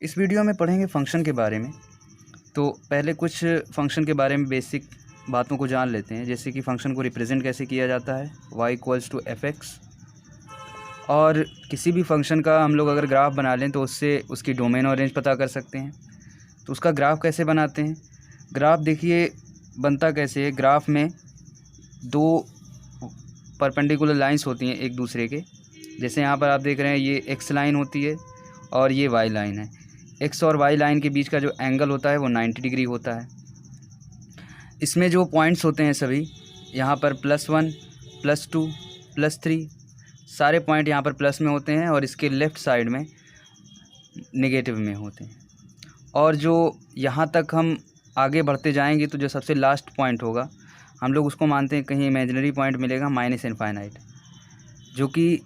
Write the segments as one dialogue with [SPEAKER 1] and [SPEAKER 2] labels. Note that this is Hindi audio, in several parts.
[SPEAKER 1] इस वीडियो में पढ़ेंगे फंक्शन के बारे में। तो पहले कुछ फंक्शन के बारे में बेसिक बातों को जान लेते हैं, जैसे कि फ़ंक्शन को रिप्रेजेंट कैसे किया जाता है, y=f(x). और किसी भी फंक्शन का हम लोग अगर ग्राफ बना लें तो उससे उसकी डोमेन और रेंज पता कर सकते हैं। तो उसका ग्राफ कैसे बनाते हैं? ग्राफ देखिए बनता कैसे है। ग्राफ में दो परपेंडिकुलर लाइंस होती हैं एक दूसरे के। जैसे यहाँ पर आप देख रहे हैं ये एक्स लाइन होती है और ये वाई लाइन है। एक्स और वाई लाइन के बीच का जो एंगल होता है वो 90 डिग्री होता है। इसमें जो पॉइंट्स होते हैं सभी यहाँ पर +1, +2, +3 सारे पॉइंट यहाँ पर प्लस में होते हैं और इसके लेफ़्ट साइड में नेगेटिव में होते हैं। और जो यहाँ तक हम आगे बढ़ते जाएंगे तो जो सबसे लास्ट पॉइंट होगा हम लोग उसको मानते हैं कहीं इमेजिनरी पॉइंट मिलेगा -इनफाइनाइट, जो कि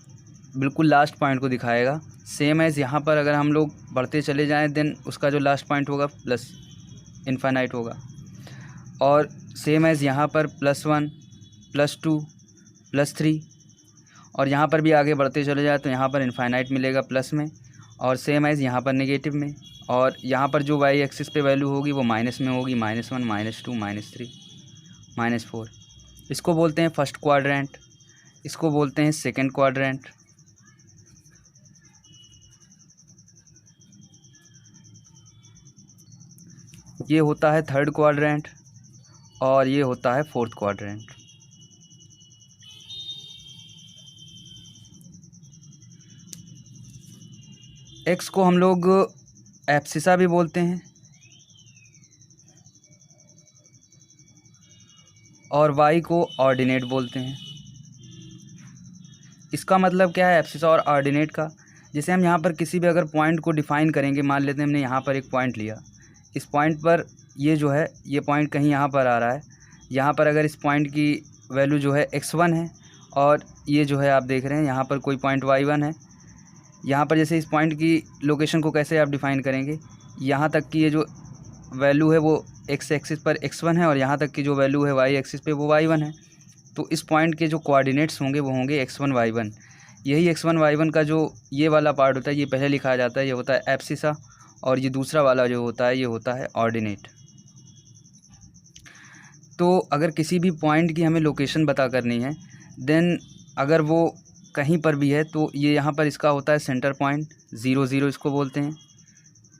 [SPEAKER 1] बिल्कुल लास्ट पॉइंट को दिखाएगा। सेम एज़ यहाँ पर अगर हम लोग बढ़ते चले जाएं देन उसका जो लास्ट पॉइंट होगा +इनफाइनाइट होगा। और सेम एज़ यहाँ पर +1, +2, +3 और यहाँ पर भी आगे बढ़ते चले जाए तो यहाँ पर इनफाइनाइट मिलेगा प्लस में, और सेम एज़ यहाँ पर नेगेटिव में। और यहाँ पर जो वाई एक्सिस पे वैल्यू होगी वो माइनस में होगी, -1, -2, -3, -4। इसको बोलते हैं फर्स्ट क्वाड्रेंट, इसको बोलते हैं सेकंड क्वाड्रेंट। ये होता है थर्ड क्वाड्रेंट और ये होता है फोर्थ क्वाड्रेंट। एक्स को हम लोग एब्सिसा भी बोलते हैं और वाई को ऑर्डिनेट बोलते हैं। इसका मतलब क्या है एब्सिसा और ऑर्डिनेट का? जैसे हम यहाँ पर किसी भी अगर पॉइंट को डिफ़ाइन करेंगे, मान लेते हैं हमने यहाँ पर एक पॉइंट लिया, इस पॉइंट पर ये जो है ये पॉइंट कहीं यहाँ पर आ रहा है। यहाँ पर अगर इस पॉइंट की वैल्यू जो है x1 है और ये जो है आप देख रहे हैं यहाँ पर कोई पॉइंट y1 है। यहाँ पर जैसे इस पॉइंट की लोकेशन को कैसे आप डिफ़ाइन करेंगे, यहाँ तक की ये जो वैल्यू है वो x एक्सिस पर x1 है और यहाँ तक की जो वैल्यू है y एक्सिस पे वो y1 है। तो इस पॉइंट के जो कोऑर्डिनेट्स होंगे वो होंगे x1 y1। यही x1 y1 का जो ये वाला पार्ट होता है ये पहले लिखा जाता है, ये होता है एब्सिसा, और ये दूसरा वाला जो होता है ये होता है ऑर्डिनेट। तो अगर किसी भी पॉइंट की हमें लोकेशन पता करनी है देन अगर वो कहीं पर भी है तो ये यहाँ पर इसका होता है सेंटर पॉइंट, 0 0 इसको बोलते हैं।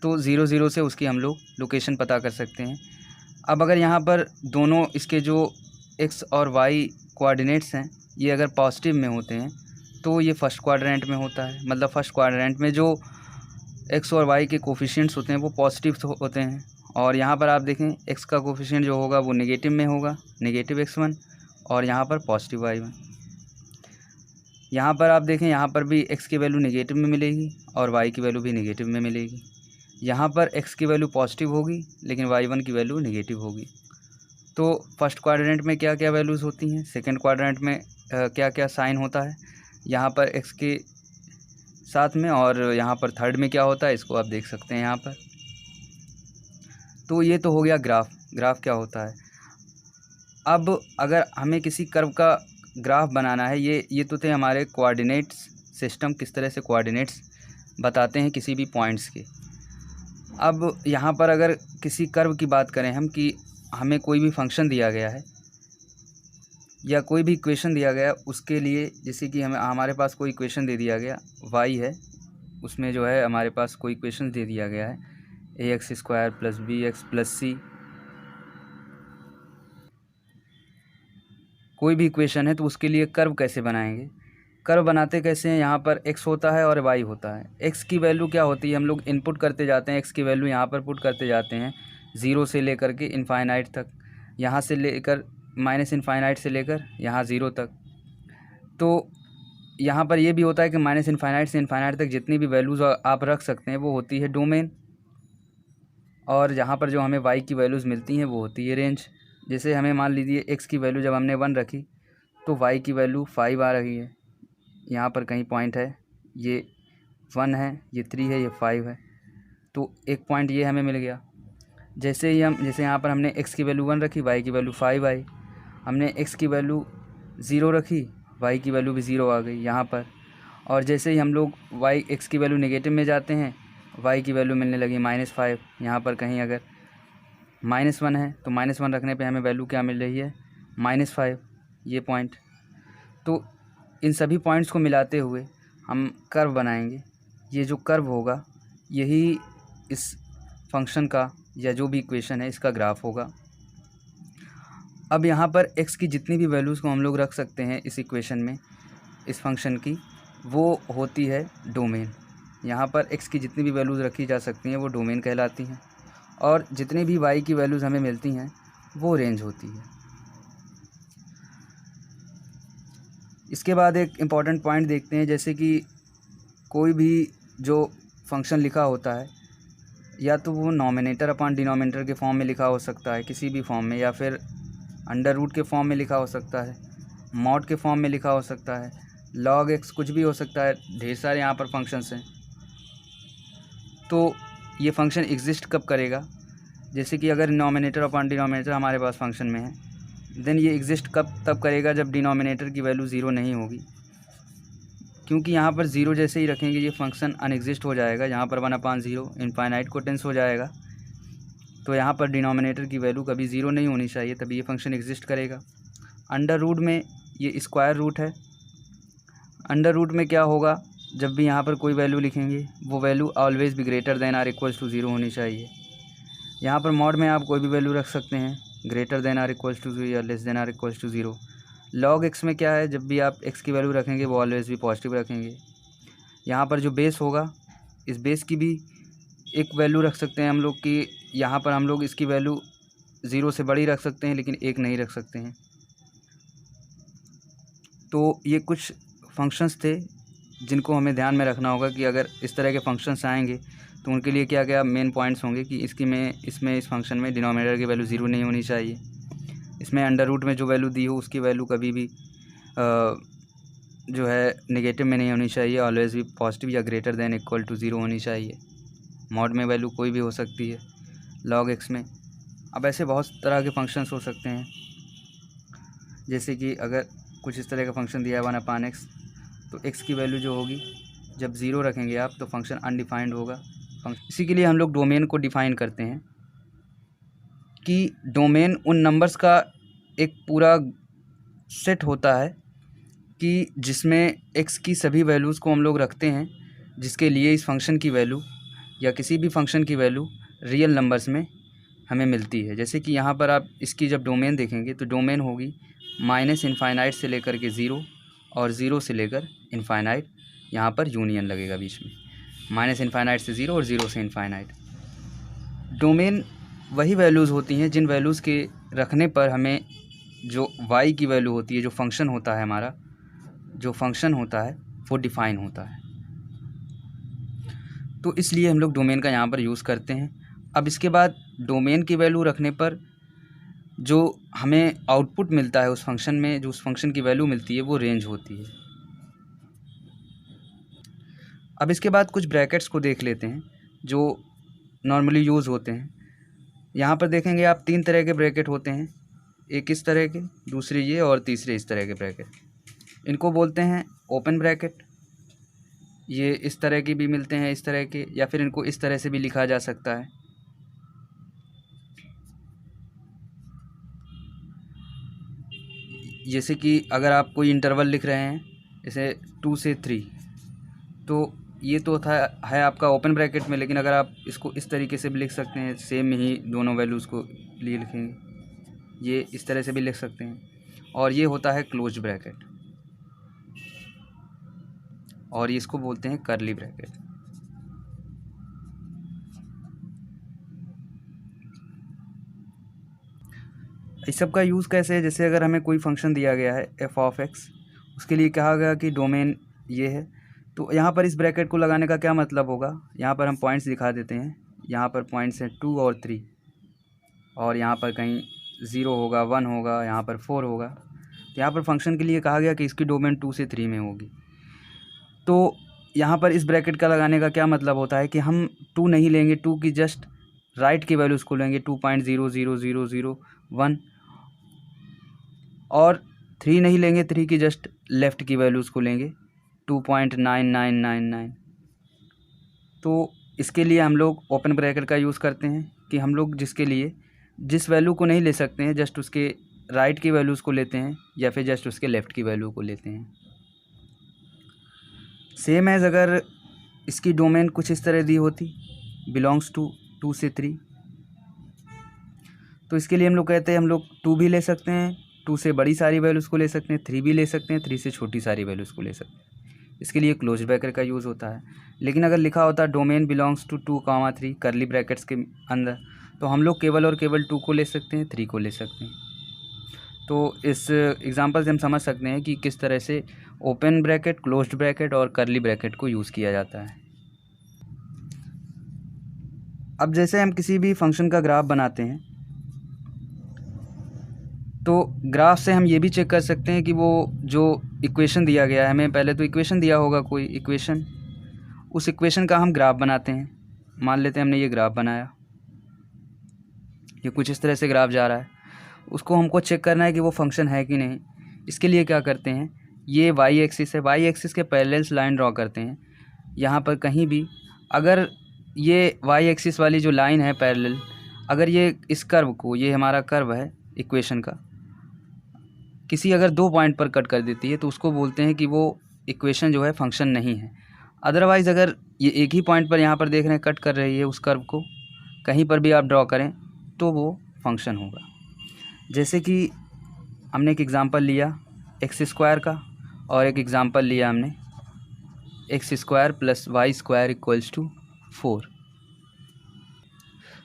[SPEAKER 1] तो 0 0 से उसकी हम लोग लोकेशन पता कर सकते हैं। अब अगर यहाँ पर दोनों इसके जो x और y कोऑर्डिनेट्स हैं ये अगर पॉजिटिव में होते हैं तो ये फर्स्ट क्वाड्रेंट में होता है। मतलब फर्स्ट क्वाड्रेंट में जो x और y के कोफिशिएंट्स होते हैं वो पॉजिटिव होते हैं। और यहाँ पर आप देखें x का कोफिशिएंट जो होगा वो नेगेटिव में होगा, -x1, और यहाँ पर पॉजिटिव y1। यहाँ पर आप देखें यहाँ पर भी x की वैल्यू नेगेटिव में मिलेगी और y की वैल्यू भी नेगेटिव में मिलेगी। यहाँ पर x की वैल्यू पॉजिटिव होगी लेकिन y1 की वैल्यू नेगेटिव होगी। तो फर्स्ट क्वाड्रेंट में क्या क्या वैल्यूज़ होती हैं, सेकंड क्वाड्रेंट में क्या क्या साइन होता है यहाँ पर x के साथ में, और यहाँ पर थर्ड में क्या होता है इसको आप देख सकते हैं यहाँ पर। तो ये तो हो गया ग्राफ क्या होता है। अब अगर हमें किसी कर्व का ग्राफ बनाना है, ये तो थे हमारे कोऑर्डिनेट्स सिस्टम, किस तरह से कोऑर्डिनेट्स बताते हैं किसी भी पॉइंट्स के। अब यहाँ पर अगर किसी कर्व की बात करें हम कि हमें कोई भी फंक्शन दिया गया है या कोई भी इक्वेशन दिया गया, उसके लिए जैसे कि हमारे पास कोई इक्वेशन दे दिया गया y है, उसमें जो है हमारे पास कोई इक्वेशन दे दिया गया है ax² + bx + c, कोई भी इक्वेशन है। तो उसके लिए कर्व कैसे बनाएंगे, कर्व बनाते कैसे हैं? यहाँ पर x होता है और y होता है। x की वैल्यू क्या होती है, हम लोग इनपुट करते जाते हैं, x की वैल्यू यहाँ पर पुट करते जाते हैं 0 से लेकर के इनफाइनाइट तक, यहाँ से लेकर -इनफाइनाइट से लेकर यहाँ 0 तक। तो यहाँ पर ये भी होता है कि -इनफाइनाइट से इनफाइनाइट तक जितनी भी वैल्यूज़ आप रख सकते हैं वो होती है डोमेन, और यहाँ पर जो हमें y की वैल्यूज़ मिलती हैं वो होती है रेंज। जैसे हमें मान लीजिए x की वैल्यू जब हमने 1 रखी तो y की वैल्यू 5 आ रही है। यहाँ पर कहीं पॉइंट है, ये 1 है, ये 3 है, ये 5 है, तो एक पॉइंट ये हमें मिल गया। जैसे यहाँ पर हमने x की वैल्यू 1 रखी, y की वैल्यू 5 आई। हमने x की वैल्यू 0 रखी, y की वैल्यू भी 0 आ गई यहाँ पर। और जैसे ही हम लोग x की वैल्यू नेगेटिव में जाते हैं y की वैल्यू मिलने लगी -5। यहाँ पर कहीं अगर -1 है तो -1 रखने पे हमें वैल्यू क्या मिल रही है, -5, ये पॉइंट। तो इन सभी पॉइंट्स को मिलाते हुए हम कर्व बनाएंगे। ये जो कर्व होगा यही इस फंक्शन का या जो भी इक्वेशन है इसका ग्राफ होगा। अब यहाँ पर x की जितनी भी वैल्यूज़ को हम लोग रख सकते हैं इस इक्वेशन में, इस फंक्शन की, वो होती है डोमेन। यहाँ पर x की जितनी भी वैल्यूज़ रखी जा सकती हैं वो डोमेन कहलाती हैं, और जितनी भी y की वैल्यूज़ हमें मिलती हैं वो रेंज होती है। इसके बाद एक इम्पॉर्टेंट पॉइंट देखते हैं, जैसे कि कोई भी जो फंक्शन लिखा होता है या तो वो नॉमिनेटर अपॉन डिनोमिनेटर के फॉर्म में लिखा हो सकता है किसी भी फॉर्म में, या फिर अंडर रूट के फॉर्म में लिखा हो सकता है, मॉड के फॉर्म में लिखा हो सकता है, log x, कुछ भी हो सकता है। ढेर सारे यहाँ पर फंक्शंस हैं। तो ये फंक्शन एग्जिस्ट कब करेगा, जैसे कि अगर डिनोमिनेटर अपॉन डिनोमिनेटर हमारे पास फंक्शन में है, देन ये एग्जिस्ट तब करेगा जब डिनोमिनेटर की वैल्यू ज़ीरो नहीं होगी, क्योंकि यहाँ पर ज़ीरो जैसे ही रखेंगे ये फंक्शन अनएग्जिस्ट हो जाएगा। यहाँ पर 1/0 इनफाइनाइट को टेंस हो जाएगा, तो यहाँ पर डिनोमिनेटर की वैल्यू कभी ज़ीरो नहीं होनी चाहिए, तभी ये फंक्शन एग्जिस्ट करेगा। अंडर रूट में ये स्क्वायर रूट है। अंडर रूट में क्या होगा, जब भी यहाँ पर कोई वैल्यू लिखेंगे वो वैल्यू ऑलवेज़ भी greater than or equals to zero होनी चाहिए। यहाँ पर मॉड में आप कोई भी वैल्यू रख सकते हैं, greater than or equals to zero या less than or equals to zero. log x में क्या है, जब भी आप x की वैल्यू रखेंगे वो ऑलवेज़ भी पॉजिटिव रखेंगे। यहाँ पर जो बेस होगा, इस बेस की भी एक वैल्यू रख सकते हैं हम लोग कि यहाँ पर हम लोग इसकी वैल्यू ज़ीरो से बड़ी रख सकते हैं लेकिन एक नहीं रख सकते हैं। तो ये कुछ फंक्शंस थे जिनको हमें ध्यान में रखना होगा कि अगर इस तरह के फंक्शंस आएंगे तो उनके लिए क्या क्या मेन पॉइंट्स होंगे कि इसमें इस फंक्शन में डिनोमिनेटर की वैल्यू ज़ीरो नहीं होनी चाहिए। इसमें अंडर रूट में जो वैल्यू दी हो उसकी वैल्यू कभी भी जो है नेगेटिव में नहीं होनी चाहिए, ऑलवेज़ भी पॉजिटिव या greater than equal to zero होनी चाहिए। मॉड में वैल्यू कोई भी हो सकती है, log x में। अब ऐसे बहुत तरह के फंक्शंस हो सकते हैं, जैसे कि अगर कुछ इस तरह का फंक्शन दिया है 1/x, तो x की वैल्यू जो होगी जब ज़ीरो रखेंगे आप तो फंक्शन अनडिफाइंड होगा। इसी के लिए हम लोग डोमेन को डिफ़ाइन करते हैं कि डोमेन उन नंबर्स का एक पूरा सेट होता है कि जिसमें x की सभी वैल्यूज़ को हम लोग रखते हैं, जिसके लिए इस फंक्शन की वैल्यू या किसी भी फंक्शन की वैल्यू रियल नंबर्स में हमें मिलती है। जैसे कि यहाँ पर आप इसकी जब डोमेन देखेंगे तो डोमेन होगी -इनफाइनाइट से लेकर के ज़ीरो और ज़ीरो से लेकर इनफाइनाइट, यहाँ पर यूनियन लगेगा बीच में, -इनफाइनाइट से ज़ीरो और ज़ीरो से इनफाइनाइट। डोमेन वही वैल्यूज़ होती हैं जिन वैल्यूज़ के रखने पर हमें जो y की वैल्यू होती है, जो फंक्शन होता है हमारा, जो फंक्शन होता है वो डिफ़ाइन होता है। तो इसलिए हम लोग डोमेन का यहाँ पर यूज़ करते हैं। अब इसके बाद डोमेन की वैल्यू रखने पर जो हमें आउटपुट मिलता है उस फंक्शन में, जो उस फंक्शन की वैल्यू मिलती है वो रेंज होती है। अब इसके बाद कुछ ब्रैकेट्स को देख लेते हैं जो नॉर्मली यूज़ होते हैं। यहाँ पर देखेंगे आप 3 तरह के ब्रैकेट होते हैं, एक इस तरह के, दूसरे ये और तीसरे इस तरह के ब्रैकेट। इनको बोलते हैं ओपन ब्रैकेट। ये इस तरह के भी मिलते हैं, इस तरह के, या फिर इनको इस तरह से भी लिखा जा सकता है। जैसे कि अगर आप कोई इंटरवल लिख रहे हैं जैसे 2 से 3, तो ये तो है आपका ओपन ब्रैकेट में, लेकिन अगर आप इसको इस तरीके से भी लिख सकते हैं, सेम ही दोनों वैल्यूज़ को लिए लिखेंगे, ये इस तरह से भी लिख सकते हैं। और ये होता है क्लोज ब्रैकेट, और ये इसको बोलते हैं कर्ली ब्रैकेट। इस सब का यूज़ कैसे है, जैसे अगर हमें कोई फंक्शन दिया गया है f(x), उसके लिए कहा गया कि डोमेन ये है, तो यहाँ पर इस ब्रैकेट को लगाने का क्या मतलब होगा, यहाँ पर हम पॉइंट्स दिखा देते हैं। यहाँ पर पॉइंट्स हैं 2 और 3, और यहाँ पर कहीं 0 होगा, 1 होगा, यहाँ पर 4 होगा। तो यहाँ पर फंक्शन के लिए कहा गया कि इसकी डोमेन 2 से 3 में होगी। तो यहाँ पर इस ब्रैकेट का लगाने का क्या मतलब होता है कि हम 2 नहीं लेंगे, 2 की जस्ट राइट की वैल्यूज़ को लेंगे, 2.00001, और 3 नहीं लेंगे, 3 की जस्ट लेफ़्ट की वैल्यूज़ को लेंगे, 2.9999। तो इसके लिए हम लोग ओपन ब्रैकेट का यूज़ करते हैं कि हम लोग जिसके लिए जिस वैल्यू को नहीं ले सकते हैं जस्ट उसके राइट की वैल्यूज़ को लेते हैं या फिर जस्ट उसके लेफ़्ट की वैल्यू को लेते हैं। सेम एज़ अगर इसकी डोमेन कुछ इस तरह दी होती, बिलोंग्स टू 2 से 3, तो इसके लिए हम लोग कहते हैं हम लोग 2 भी ले सकते हैं, 2 से बड़ी सारी वैल्यूज़ को ले सकते हैं, 3 भी ले सकते हैं, 3 से छोटी सारी वैल्यूज़ को ले सकते हैं। इसके लिए क्लोज ब्रैकेट का यूज़ होता है। लेकिन अगर लिखा होता डोमेन बिलोंग्स टू 2, 3 करली ब्रैकेट्स के अंदर, तो हम लोग केवल और केवल 2 को ले सकते हैं, 3 को ले सकते हैं। तो इस एग्जांपल से हम समझ सकते हैं कि किस तरह से ओपन ब्रैकेट, क्लोज्ड ब्रैकेट और करली ब्रैकेट को यूज़ किया जाता है। अब जैसे हम किसी भी फंक्शन का ग्राफ बनाते हैं, तो ग्राफ से हम ये भी चेक कर सकते हैं कि वो जो इक्वेशन दिया गया है, हमें पहले तो इक्वेशन दिया होगा कोई इक्वेशन, उस इक्वेशन का हम ग्राफ बनाते हैं। मान लेते हैं हमने ये ग्राफ बनाया, ये कुछ इस तरह से ग्राफ जा रहा है। उसको हमको चेक करना है कि वो फंक्शन है कि नहीं। इसके लिए क्या करते हैं, ये वाई एक्सिस है, वाई एक्सिस के पैरेलल लाइन ड्रॉ करते हैं। यहाँ पर कहीं भी अगर ये वाई एक्सिस वाली जो लाइन है पैरेलल, अगर ये इस कर्व को, ये हमारा कर्व है इक्वेशन का, किसी अगर 2 पॉइंट पर कट कर देती है तो उसको बोलते हैं कि वो इक्वेशन जो है फंक्शन नहीं है। अदरवाइज़ अगर ये एक ही पॉइंट पर यहाँ पर देख रहे हैं कट कर रही है उस कर्व को, कहीं पर भी आप ड्रॉ करें तो वो फंक्शन होगा। जैसे कि हमने एक एग्ज़ाम्पल लिया x² का और एक एग्ज़ाम्पल लिया हमने x² + y² = 4।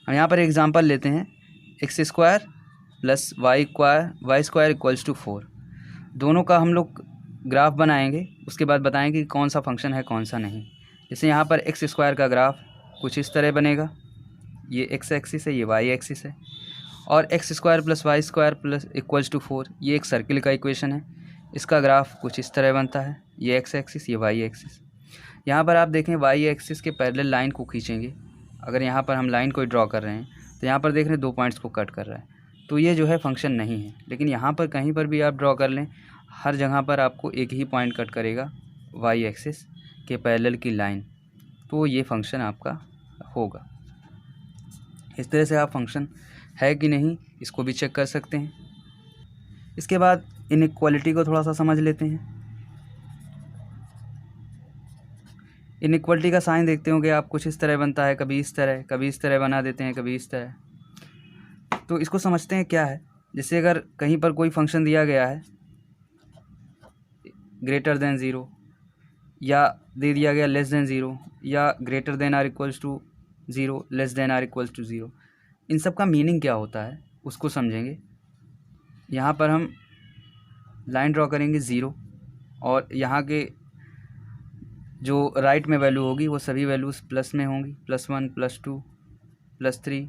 [SPEAKER 1] हम यहाँ पर एग्ज़ाम्पल लेते हैं x² + y² = 4। दोनों का हम लोग ग्राफ बनाएंगे, उसके बाद बताएंगे कि कौन सा फंक्शन है कौन सा नहीं। जैसे यहाँ पर x² का ग्राफ कुछ इस तरह बनेगा, ये x एक्सिस है, ये y एक्सिस है, और x² + y² = 4 ये एक सर्किल का इक्वेशन है। इसका ग्राफ कुछ इस तरह बनता है, ये x एक्सिस, ये y एक्सिस। यहाँ पर आप देखें y एक्सिस के पैरेलल लाइन को खींचेंगे। अगर यहाँ पर हम लाइन कोई ड्रॉ कर रहे हैं तो यहाँ पर देख रहे हैं 2 पॉइंट्स को कट कर रहा है, तो ये जो है फंक्शन नहीं है। लेकिन यहाँ पर कहीं पर भी आप ड्रॉ कर लें, हर जगह पर आपको एक ही पॉइंट कट करेगा y एक्सिस के पैरेलल की लाइन, तो ये फंक्शन आपका होगा। इस तरह से आप फंक्शन है कि नहीं इसको भी चेक कर सकते हैं। इसके बाद इनइक्वालिटी को थोड़ा सा समझ लेते हैं। इनइक्वालिटी का साइन देखते होंगे आप, कुछ इस तरह बनता है, कभी इस तरह, कभी इस तरह बना देते हैं, कभी इस तरह। तो इसको समझते हैं क्या है। जैसे अगर कहीं पर कोई फंक्शन दिया गया है ग्रेटर देन 0, या दे दिया गया लेस देन 0, या greater than or equals to 0, less than or equals to 0, इन सब का मीनिंग क्या होता है उसको समझेंगे। यहाँ पर हम लाइन ड्रॉ करेंगे 0, और यहाँ के जो राइट में वैल्यू होगी वो सभी वैल्यूज़ प्लस में होंगी, +1 +2 +3 ...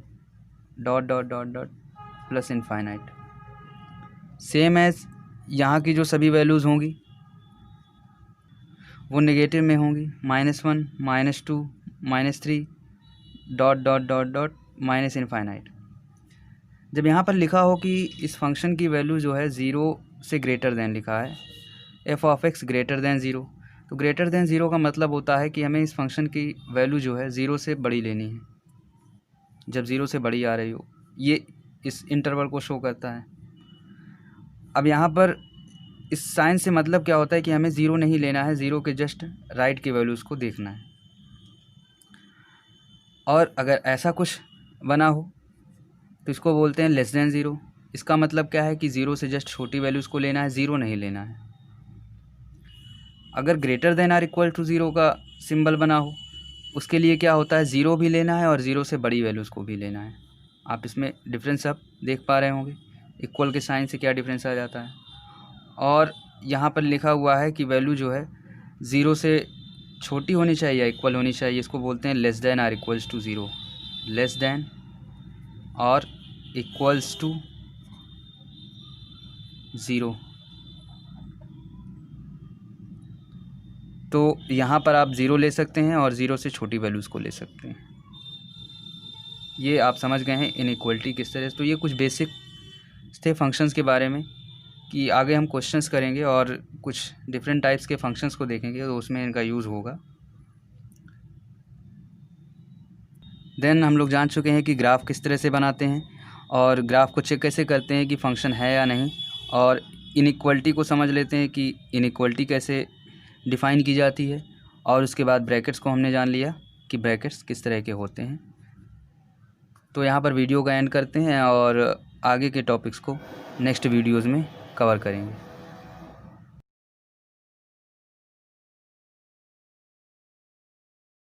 [SPEAKER 1] प्लस इनफाइनाइट। सेम एज यहाँ की जो सभी वैल्यूज़ होंगी वो नेगेटिव में होंगी, -1 -2 -3 ... माइनस इनफाइनाइट। जब यहाँ पर लिखा हो कि इस फंक्शन की वैल्यू जो है 0 से ग्रेटर देन लिखा है, f(x) ग्रेटर देन 0, तो ग्रेटर देन 0 का मतलब होता है कि हमें इस फंक्शन की वैल्यू जो है 0 से बड़ी लेनी है। जब 0 से बड़ी आ रही हो, ये इस इंटरवल को शो करता है। अब यहाँ पर इस साइन से मतलब क्या होता है कि हमें 0 नहीं लेना है, 0 के जस्ट राइट की वैल्यूज़ को देखना है। और अगर ऐसा कुछ बना हो तो इसको बोलते हैं लेस देन 0। इसका मतलब क्या है कि 0 से जस्ट छोटी वैल्यूज़ को लेना है, 0 नहीं लेना है। अगर greater than or equal to 0 का सिंबल बना हो, उसके लिए क्या होता है, 0 भी लेना है और 0 से बड़ी वैल्यूज़ को भी लेना है। आप इसमें डिफरेंस आप देख पा रहे होंगे, इक्वल के साइन से क्या डिफरेंस आ जाता है। और यहाँ पर लिखा हुआ है कि वैल्यू जो है 0 से छोटी होनी चाहिए या इक्वल होनी चाहिए, इसको बोलते हैं less than or equals to 0, less than और इक्वल्स टू 0। तो यहाँ पर आप 0 ले सकते हैं और 0 से छोटी वैल्यूज़ को ले सकते हैं। ये आप समझ गए हैं इनइक्वालिटी किस तरह से। तो ये कुछ बेसिक थे फंक्शंस के बारे में, कि आगे हम क्वेश्चंस करेंगे और कुछ डिफरेंट टाइप्स के फंक्शंस को देखेंगे तो उसमें इनका यूज़ होगा। देन हम लोग जान चुके हैं कि ग्राफ किस तरह से बनाते हैं और ग्राफ को चेक कैसे करते हैं कि फ़ंक्शन है या नहीं, और इनइक्वलिटी को समझ लेते हैं कि इनइक्वलिटी कैसे डिफ़ाइन की जाती है, और उसके बाद ब्रैकेट्स को हमने जान लिया कि ब्रैकेट्स किस तरह के होते हैं। तो यहाँ पर वीडियो का एंड करते हैं और आगे के टॉपिक्स को नेक्स्ट वीडियोज़ में कवर करेंगे।